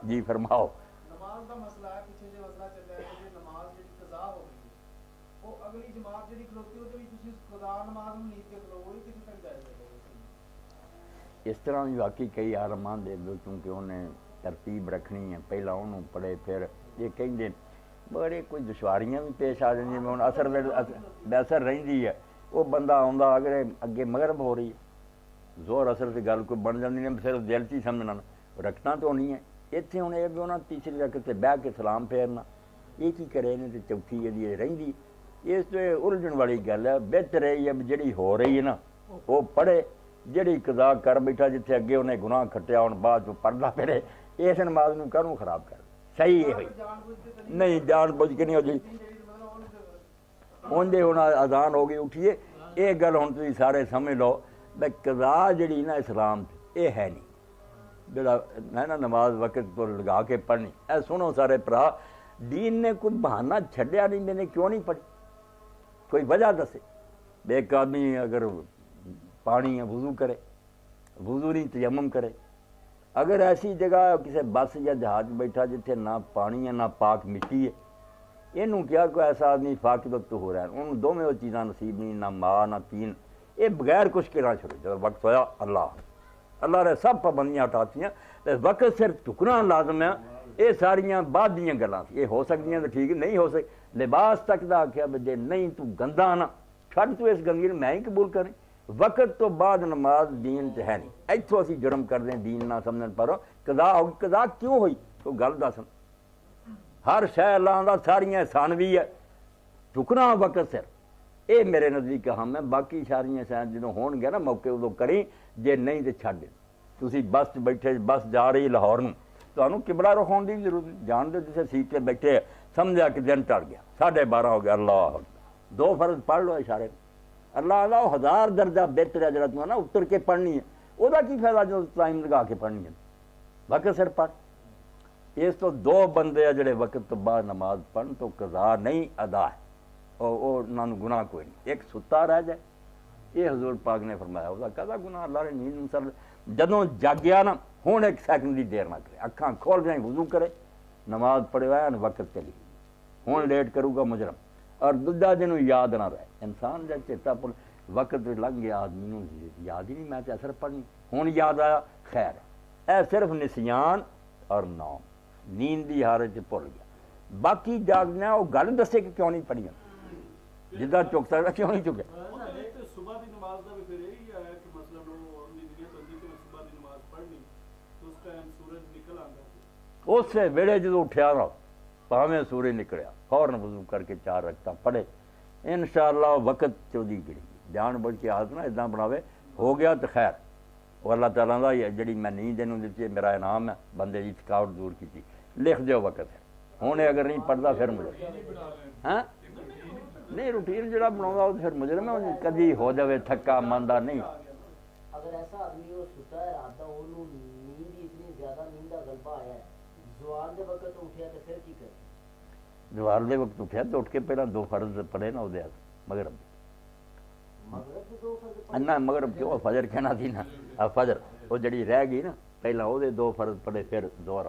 जी फरमाओ। नमाज का मसला है, पीछे जो मसला चल रहा है कि नमाज जी कज़ा हो गई, वो अगली जमात जी खलोती हो तो भी कज़ा नमाज में नींद के खलो वही किसी तक जायज़ है। इस तरह भी वाकई कई आलमान दे दो, क्योंकि उन्हें तरतीब रखनी है, पहला उन्होंने पढ़े फिर ये कहेंगे बड़े कोई दुश्वारियां भी पेश आ जाएंगी। मैं असर बेसर रही है, वो बंदा आंदा अगर अगे मगरब हो रही है, जोर असर से गल कोई बन जाती है, सिर्फ दिल च ही समझना रखना तो नहीं है। इतने हूँ ये भी उन्होंने तीसरी रख से बह के सलाम फेरना, ये की करे ने तो चौथी जी रही। इस तो उलझन वाली गल है। बेहतर है जी हो रही है ना वो पढ़े, जी कज़ा कर बैठा जिथे अगे उन्हें गुनाह खटिया हूँ बाद चो पढ़दा फिरे, इस नमाज में कानून खराब कर सही है नहीं जान बुझ के नहीं हो जी उनके हूँ अजान हो गई उठिए। ये गल हूँ तुम सारे समझ लो भाई कज़ा जी ना इस्लाम ये है नहीं जोड़ा है ना नमाज वक्त तो लगा के पढ़नी। ऐ सुनो सारे भरा, दीन ने कोई बहाना छड्या नहीं, मैंने क्यों नहीं पढ़ी, कोई वजह दसे। एक आदमी अगर पानी है वजू करे, वजू नहीं तयम्मुम करे। अगर ऐसी जगह किसी बस या जहाज बैठा जिथे ना पानी है ना पाक मिट्टी है, इनू क्या कोई ऐसा आदमी फाकिद वक्त हो रहा है, उन्होंने दोवें वो चीज़ां नसीब नहीं, ना माँ ना पीन, ये बगैर कुछ कहना छोड़े। जब वक्त होया अल्लाह ने सब पाबंदियां हटातियां, तो वक्त सिर्फ झुकना लाजम है। ये सारियां बाद दियां गल्लां ये हो सकदियां तो ठीक, नहीं हो सकती। लिबास तक दा आख्या भी जे नहीं तू गंदा ना छड़, तू इस गंदगी मैं ही कबूल करें। वक्त तो बाद नमाज दीन च है नहीं, इत्थों असीं जुर्म करते हैं दीन ना समझन पर कज़ा हो कज़ा क्यों हुई तो गल दस। हर शह अल्लाह दा सारियां एहसानवी है, झुकना वक्त सिर ये मेरे नज़दीक हम है। बाकी सारियां शायद जो होणगे ना मौके उदों करी, जे नहीं तो छड्ड। तुसीं बस च बैठे, बस जा रही लाहौर नूं, तुहानूं किबला रुख होण दी जरूरत नहीं, जान दो जिसे सीट पर बैठे समझा कि दिन टल गया, 12:30 हो गया, अल्लाह दो फर्ज पढ़ लो इशारे। अल्लाह आला 1000 दर्जा बेहतर है जरा तू ना उतर के पढ़नी है, वह की फायदा जो टाइम लगा के पढ़नी है, वक्त सिर पढ़। इस तो दो बंदे आ जोड़े वक्त तो बाद नमाज पढ़न तो कज़ा नहीं अदा है, और उन्होंने गुनाह कोई नहीं। एक सुता रह जाए, ये हजूर पाक ने फरमाया उसका कदा गुनाह अल्लाह ने नींद सर जदों जागया ना हुण एक सैकंड की देर ना करे, अखां खोल जाए वजू करे नमाज पढ़े आया वक्त चली, हुण लेट करूगा मुजरम। और दूजा जिन्हों याद ना रहे, इंसान जब चेता भुल वक्त लंघ गया आदमी याद ही नहीं मैं तो असर पढ़नी, हुण याद आया खैर है। सिर्फ निसियान और नौम नींद की हालत च भुल गया, बाकी जागना वो गल दसे कि क्यों नहीं पढ़िया, जिदा चुक सकता क्यों नहीं चुके। उस वेले जो उठा ना भावें सूरज निकलिया फौरन वजू करके 4 रकअतां पढ़े, इंशाअल्लाह वक्त चौधी गिड़ी जान बुझ के आदत ना इदा बनावे हो गया तो खैर। वो अल्लाह ताला दा जी मैं नींद इनू दी मेरा इनाम है, बंदे की थकावट दूर की, लिख दो वक्त है। हुण अगर नहीं पढ़ता फिर मुझे हाँ नहीं रूटीन जो बना फिर मुझे मैं कभी हो जाए थका मंदा नहीं। अगर ऐसा आदमी वो सुता है रात दा ओनू नींद इतनी ज्यादा नींद दा गलबा आया है, ज़वाल दे वक्त उठिया तो फिर की करे? ज़वाल दे वक्त उठिया तो उठ के पहला 2 फर्ज पढ़े ना उहदे मगरब ना मगरब क्यों फजर कहना थी ना, फजर वो जड़ी रह गई ना पहला वो 2 फर्ज पढ़े फिर दोबारा